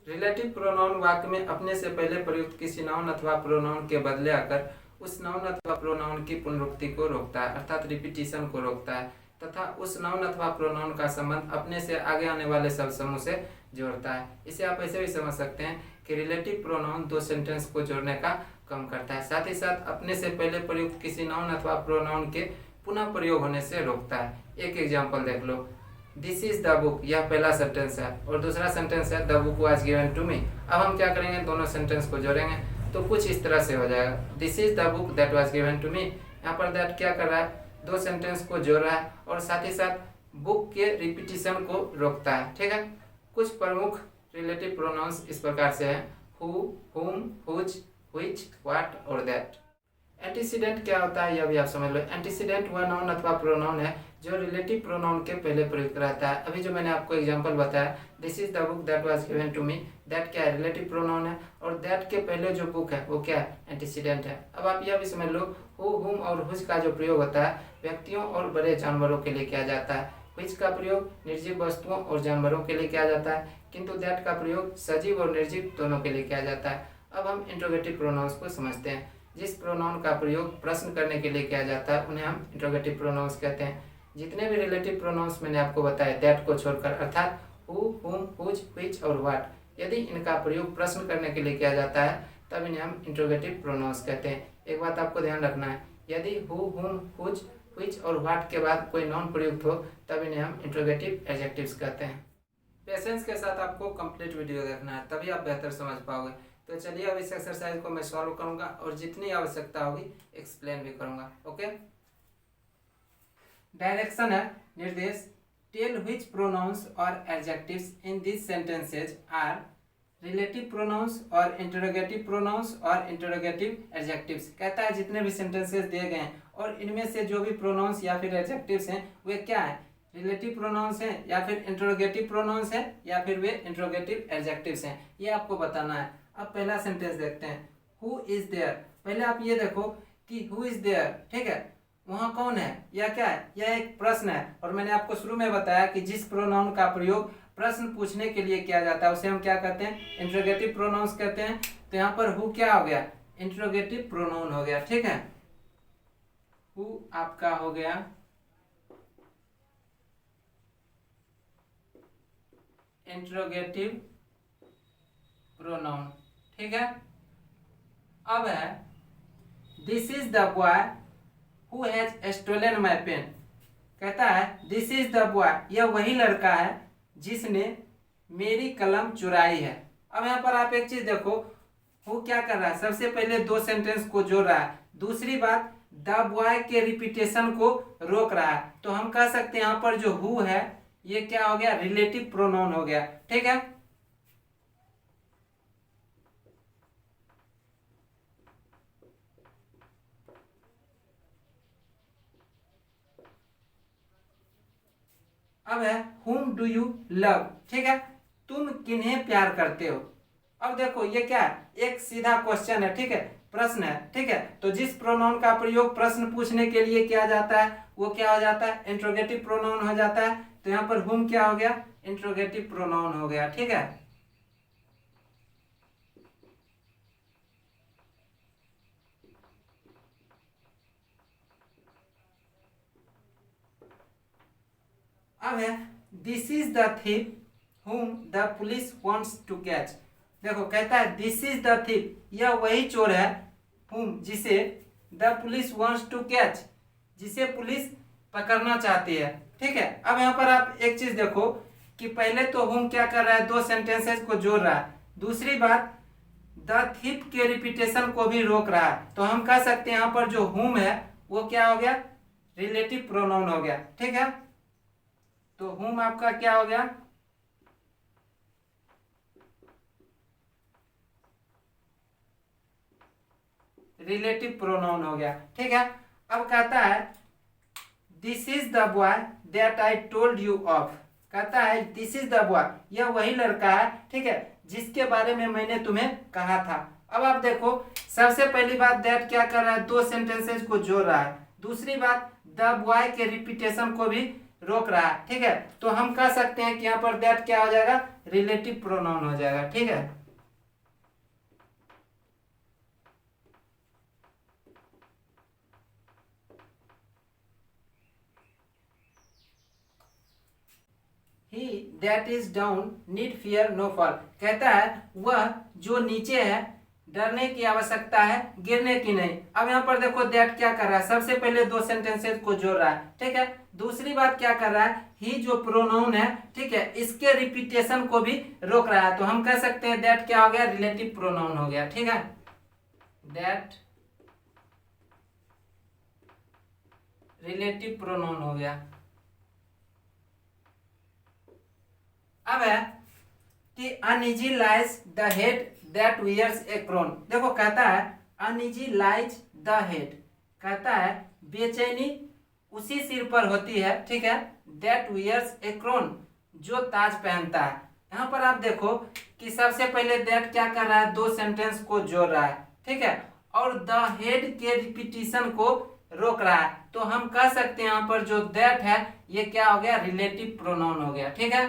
Relative pronoun वाक्य में अपने से पहले प्रयुक्त किसी नाउन अथवा प्रोनाउन के बदले आकर उस नाउन अथवा प्रोनाउन की पुनरुक्ति को रोकता है, अर्थात रिपीटिशन को रोकता है, तथा उस नाउन अथवा प्रोनाउन का संबंध अपने से आगे आने वाले शब्द समूह से जोड़ता है। इसे आप ऐसे भी समझ सकते हैं कि रिलेटिव प्रोनाउन दो सेंटेंस को जोड़ने का काम करता है, साथ ही साथ अपने से पहले प्रयुक्त किसी नाउन अथवा प्रोनाउन के पुनः प्रयोग होने से रोकता है। एक एग्जाम्पल देख लो, दिस इज द बुक, यह पहला सेंटेंस है, और दूसरा सेंटेंस है the book was given to me. अब हम क्या करेंगे, दोनों सेंटेंस को जोड़ेंगे तो कुछ इस तरह से हो जाएगा, this is the book that was given to me. यहाँ पर दैट क्या कर रहा है, दो सेंटेंस को जोड़ रहा है और साथ ही साथ बुक के रिपीटिशन को रोकता है। ठीक है, कुछ प्रमुख रिलेटिव प्रोनाउंस इस प्रकार से हैं, हु, हुम, हुज, व्हिच, व्हाट और दैट। एंटीसीडेंट क्या होता है यह भी आप समझ लो। एंटीसीडेंट वह नाउन अथवा प्रोनाउन है जो रिलेटिव प्रोनाउन के पहले प्रयुक्त रहता है। अभी जो मैंने आपको एग्जांपल बताया, this is the book that was given to me, that क्या है, रिलेटिव प्रोनाउन है, और दैट के पहले जो बुक है वो क्या है, एंटीसीडेंट है। अब आप यह भी समझ लो, हु, हुम और हुज का जो प्रयोग होता है व्यक्तियों और बड़े जानवरों के लिए किया जाता है। व्हिच का प्रयोग निर्जीव वस्तुओं और जानवरों के लिए किया जाता है, किंतु दैट का प्रयोग सजीव और निर्जीव दोनों के लिए किया जाता है। अब हम इंट्रोगेटिव प्रोनाउंस को समझते हैं। जिस प्रोनाउन का प्रयोग प्रश्न करने के लिए किया जाता है उन्हें हम इंट्रोगेटिव प्रोनाउंस कहते हैं। जितने भी रिलेटिव प्रोनाउंस मैंने आपको बताया दैट को छोड़कर, अर्थात हु, हुम, हुज, व्हिच और व्हाट, यदि इनका प्रयोग प्रश्न करने के लिए किया जाता है तब इन्हें हम इंट्रोगेटिव प्रोनाउंस कहते हैं। एक बात आपको ध्यान रखना है, यदि हु, हुम, हुज, व्हिच और व्हाट के बाद कोई नाउन प्रयुक्त हो तब इन्हें हम इंट्रोगेटिव एडजेक्टिव्स कहते हैं। पेशेंस के साथ आपको कंप्लीट वीडियो देखना है, तभी आप बेहतर समझ पाओगे। तो चलिए अब इस एक्सरसाइज को मैं सॉल्व करूंगा और जितनी आवश्यकता होगी एक्सप्लेन भी करूंगा। ओके, डायरेक्शन है, निर्देश, टेल व्हिच प्रोनाउंस और adjectives in this sentences are relative pronouns और इंटरोगेटिव प्रोनाउंस और इंटरोगेटिव एडजेक्टिव्स। कहता है जितने भी सेंटेंसेस दिए गए हैं और इनमें से जो भी प्रोनाउंस या फिर एडजेक्टिव्स हैं वे क्या है, रिलेटिव प्रोनाउंस हैं या फिर इंटरोगेटिव प्रोनाउंस हैं या फिर वे इंटरोगेटिव एडजेक्टिव्स हैं, ये आपको बताना है। अब पहला सेंटेंस देखते हैं, हु इज देयर। पहले आप ये देखो कि हु इज देयर, ठीक है, वहाँ कौन है, यह क्या है, यह एक प्रश्न है। और मैंने आपको शुरू में बताया कि जिस प्रोनाउन का प्रयोग प्रश्न पूछने के लिए किया जाता है उसे हम क्या कहते हैं, इंटरोगेटिव प्रोनाउंस कहते हैं। तो यहाँ पर हु क्या हो गया, इंटरोगेटिव प्रोनाउन हो गया। ठीक है, हु आपका हो गया इंटरोगेटिव प्रोनाउन। ठीक है, अब है this is the boy who has stolen my pen. कहता है दिस इज द बॉय, यह वही लड़का है जिसने मेरी कलम चुराई है। अब यहाँ पर आप एक चीज देखो, हु क्या कर रहा है, सबसे पहले दो सेंटेंस को जोड़ रहा है, दूसरी बात द बॉय के रिपीटेशन को रोक रहा है। तो हम कह सकते हैं यहाँ पर जो हु है ये क्या हो गया, रिलेटिव प्रोनाउन हो गया। ठीक है, अब है whom do you love। ठीक है, तुम किन्हें प्यार करते हो। अब देखो ये क्या है, एक सीधा क्वेश्चन है, ठीक है, प्रश्न है। ठीक है, तो जिस प्रोनाउन का प्रयोग प्रश्न पूछने के लिए किया जाता है वो क्या हो जाता है, इंट्रोगेटिव प्रोनाउन हो जाता है। तो यहाँ पर whom क्या हो गया, इंट्रोगेटिव प्रोनाउन हो गया। ठीक है, अब है this is the thief whom the police wants to catch. देखो कहता है दिस इज द थिप, यह वही चोर है, whom जिसे the police wants to catch, जिसे पुलिस पकड़ना चाहती है। ठीक है, अब यहाँ पर आप एक चीज देखो कि पहले तो whom क्या कर रहा है, दो सेंटेंसेस को जोड़ रहा है, दूसरी बात द थिप के रिपीटेशन को भी रोक रहा है। तो हम कह सकते हैं यहाँ पर जो whom है वो क्या हो गया, रिलेटिव प्रोनाउन हो गया। ठीक है, तो whom आपका क्या हो गया, रिलेटिव प्रोनाउन हो गया। ठीक है, अब कहता है this is the boy that I told you of. कहता है दिस इज द बॉय, यह वही लड़का है, ठीक है, जिसके बारे में मैंने तुम्हें कहा था। अब आप देखो सबसे पहली बात दैट क्या कर रहा है, दो सेंटेंसेस को जोड़ रहा है, दूसरी बात द बॉय के रिपीटेशन को भी रोक रहा है। ठीक है, तो हम कह सकते हैं कि यहाँ पर दैट क्या हो जाएगा, रिलेटिव प्रोनाउन हो जाएगा। ठीक है, he that is down need fear no fall, कहता है वह जो नीचे है डरने की आवश्यकता है, गिरने की नहीं। अब यहाँ पर देखो दैट क्या कर रहा है, सबसे पहले दो सेंटेंसेस को जोड़ रहा है। ठीक है, दूसरी बात क्या कर रहा है, ही जो प्रोनाउन है, ठीक है, इसके रिपीटेशन को भी रोक रहा है। तो हम कह सकते हैं दैट क्या हो गया, रिलेटिव प्रोनाउन हो गया। ठीक है, दैट रिलेटिव प्रोनाउन हो गया। अब है कि uneasy lies the head that wears a crown. देखो कहता है अनइजी लाइज द हेड, कहता है बेचैनी उसी सिर पर होती है, ठीक है, दैट वियर्स ए क्रोन, जो ताज पहनता है। यहाँ पर आप देखो कि सबसे पहले दैट क्या कर रहा है, दो सेंटेंस को जोड़ रहा है। ठीक है, और द हेड के रिपीटिशन को रोक रहा है। तो हम कह सकते हैं यहाँ पर जो दैट है ये क्या हो गया, रिलेटिव प्रोनाउन हो गया। ठीक है,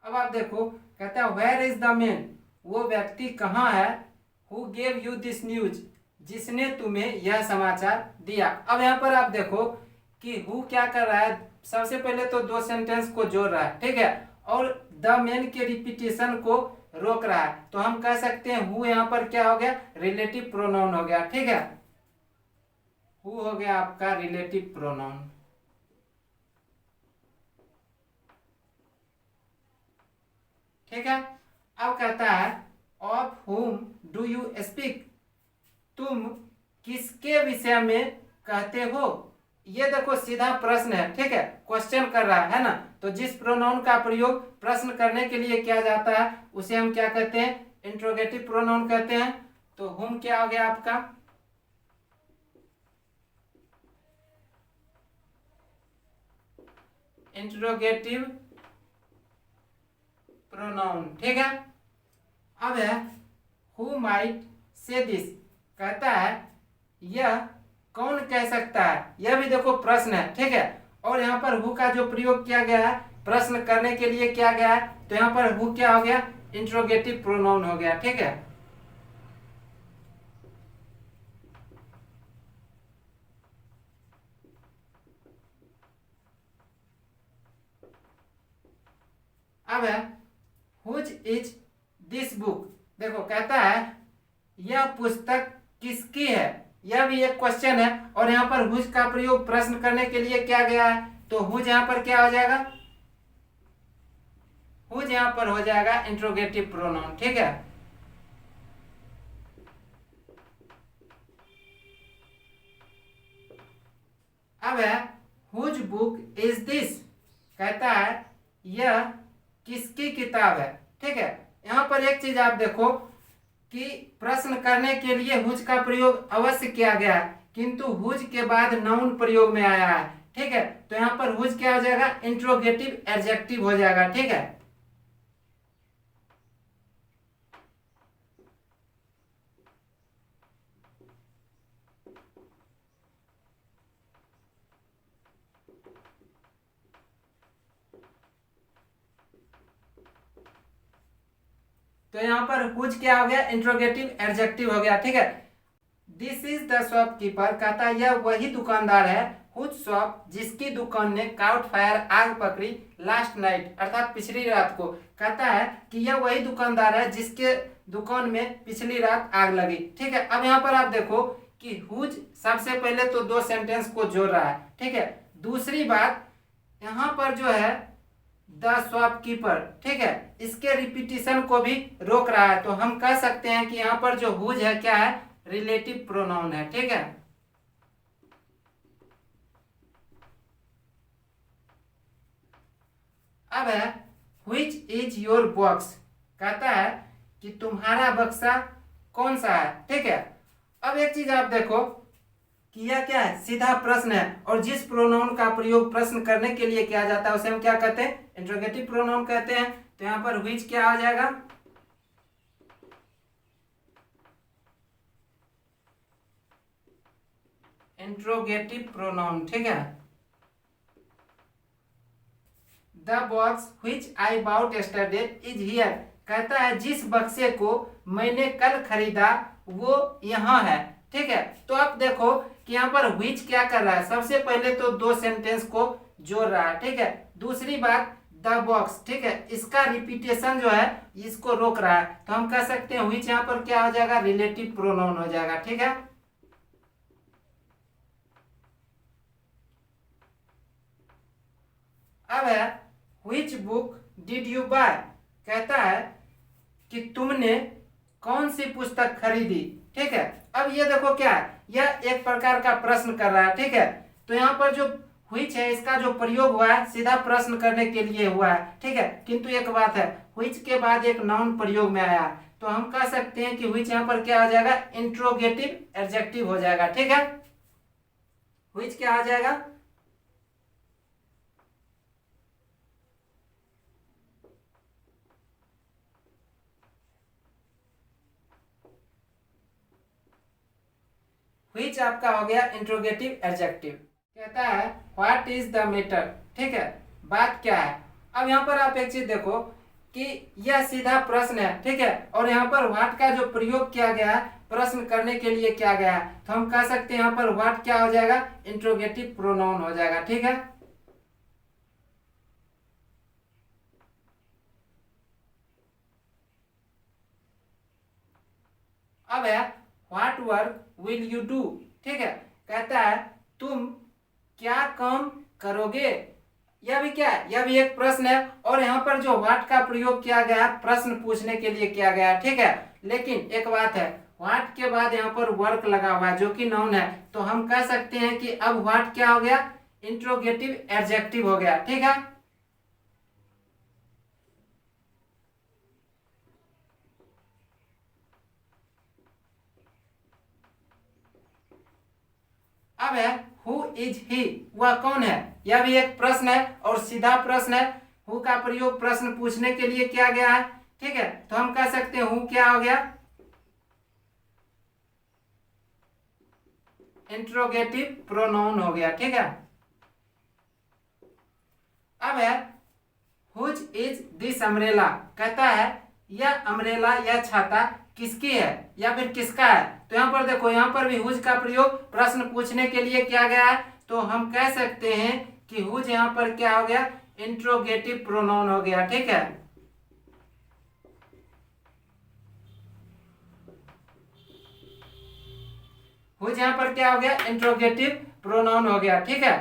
अब आप देखो कहता है वेयर इज द मैन, वो व्यक्ति कहाँ है, who gave you this news, जिसने तुम्हें यह समाचार दिया। अब यहाँ पर आप देखो कि हु क्या कर रहा है, सबसे पहले तो दो सेंटेंस को जोड़ रहा है। ठीक है, और द मैन के रिपीटेशन को रोक रहा है। तो हम कह सकते हैं हु यहाँ पर क्या हो गया, रिलेटिव प्रोनाउन हो गया। ठीक है, हु हो गया आपका रिलेटिव प्रोनाउन। ठीक है, अब कहता है ऑफ हुम डू यू स्पीक, तुम किसके विषय में कहते हो। ये देखो सीधा प्रश्न है। ठीक है, क्वेश्चन कर रहा है ना। तो जिस प्रोनाउन का प्रयोग प्रश्न करने के लिए किया जाता है उसे हम क्या कहते हैं, इंट्रोगेटिव प्रोनाउन कहते हैं। तो हुम क्या हो गया आपका, इंट्रोगेटिव प्रोनाउन। ठीक है, अब है हु माइट से दिस, कहता है यह कौन कह सकता है। यह भी देखो प्रश्न है। ठीक है, और यहाँ पर हु का जो प्रयोग किया गया है प्रश्न करने के लिए किया गया है, तो यहाँ पर हु क्या हो गया, इंट्रोगेटिव प्रोनाउन हो गया। ठीक है, अब है हुज इज दिस बुक, देखो कहता है यह पुस्तक किसकी है। यह भी एक क्वेश्चन है, और यहाँ पर हुज का प्रयोग प्रश्न करने के लिए किया गया है। तो हुज यहाँ पर क्या हो जाएगा, हुज यहाँ पर हो जाएगा इंट्रोगेटिव प्रोनाउन। ठीक है, अब है हुज बुक इज दिस, कहता है यह किसकी किताब है। ठीक है, यहाँ पर एक चीज आप देखो कि प्रश्न करने के लिए हुज का प्रयोग अवश्य किया गया है, किंतु हुज के बाद नाउन प्रयोग में आया है। ठीक है, तो यहाँ पर हुज क्या हो जाएगा, इंट्रोगेटिव एडजेक्टिव हो जाएगा। ठीक है, तो यहाँ पर हुज क्या हो गया, इंट्रोगेटिव एडजेक्टिव हो गया। ठीक है, दिस इज द शॉपकीपर, कहता है यह वही दुकानदार है, हुज शॉप, जिसकी दुकान ने काउट फायर, आग पकड़ी, लास्ट नाइट, अर्थात पिछली रात को। कहता है कि यह वही दुकानदार है जिसके दुकान में पिछली रात आग लगी। ठीक है, अब यहाँ पर आप देखो कि हुज सबसे पहले तो दो सेंटेंस को जोड़ रहा है। ठीक है, दूसरी बात यहाँ पर जो है द शॉपकीपर, ठीक है, इसके रिपीटिशन को भी रोक रहा है। तो हम कह सकते हैं कि यहाँ पर जो हुज है क्या है, रिलेटिव प्रोनाउन है। ठीक है, अब है व्हिच इज योर बॉक्स, कहता है कि तुम्हारा बक्सा कौन सा है। ठीक है, अब एक चीज आप देखो कि यह क्या है, सीधा प्रश्न है, और जिस प्रोनाउन का प्रयोग प्रश्न करने के लिए किया जाता है उसे हम क्या कहते हैं, इंट्रोगेटिव प्रोनाउन कहते हैं। तो यहाँ पर व्हिच क्या आ जाएगा, इंट्रोगेटिव प्रोनाउन, ठीक है। The box which I bought yesterday is here, कहता है जिस बक्से को मैंने कल खरीदा वो यहाँ है, ठीक है। तो अब देखो कि यहाँ पर व्हिच क्या कर रहा है, सबसे पहले तो दो सेंटेंस को जोड़ रहा है, ठीक है। दूसरी बात द बॉक्स, ठीक है, इसका रिपीटेशन जो है इसको रोक रहा है, तो हम कह सकते हैं व्हिच यहाँ पर क्या हो जाएगा, रिलेटिव प्रोनाउन हो जाएगा, ठीक है। अब है which book did you buy, कहता है कि तुमने कौन सी पुस्तक खरीदी, ठीक है। अब ये देखो क्या है, यह एक प्रकार का प्रश्न कर रहा है, ठीक है। तो यहाँ पर जो व्हिच है इसका जो प्रयोग हुआ है सीधा प्रश्न करने के लिए हुआ है, ठीक है। किंतु एक बात है, व्हिच के बाद एक नाउन प्रयोग में आया, तो हम कह सकते हैं कि व्हिच यहाँ पर क्या हो जाएगा, इंट्रोगेटिव एडजेक्टिव हो जाएगा, ठीक है। व्हिच क्या आ जाएगा, व्हिच आपका हो गया इंट्रोगेटिव एडजेक्टिव। कहता है व्हाट इज द मैटर, ठीक है, बात क्या है। अब यहाँ पर आप एक चीज देखो कि यह सीधा प्रश्न है, ठीक है, और यहाँ पर व्हाट का जो प्रयोग किया गया है प्रश्न करने के लिए किया गया है, तो हम कह सकते हैं यहाँ पर व्हाट क्या हो जाएगा, इंट्रोगेटिव प्रोनाउन हो जाएगा, ठीक है। अब है what work will you do, ठीक है, कहता है तुम क्या काम करोगे। यह भी क्या है, यह भी एक प्रश्न है, और यहाँ पर जो व्हाट का प्रयोग किया गया है प्रश्न पूछने के लिए किया गया है, ठीक है। लेकिन एक बात है, व्हाट के बाद यहाँ पर वर्क लगा हुआ है जो कि नाउन है, तो हम कह सकते हैं कि अब व्हाट क्या हो गया, इंट्रोगेटिव एडजेक्टिव हो गया, ठीक है। अब है हु इज ही, वह कौन है, यह भी एक प्रश्न है और सीधा प्रश्न है। हु का प्रयोग प्रश्न पूछने के लिए किया गया है, ठीक है, तो हम कह सकते हैं हु क्या हो गया, इंट्रोगेटिव प्रोनाउन हो गया, ठीक है। अब है हुज इज दिस अम्ब्रेला, कहता है यह अम्ब्रेला, यह छाता किसकी है या फिर किसका है। तो यहाँ पर देखो, यहाँ पर भी हुज का प्रयोग प्रश्न पूछने के लिए किया गया है, तो हम कह सकते हैं कि हुज यहाँ पर क्या हो गया, इंट्रोगेटिव प्रोनाउन हो गया, ठीक है। हुज यहाँ पर क्या हो गया, इंट्रोगेटिव प्रोनाउन हो गया, ठीक है।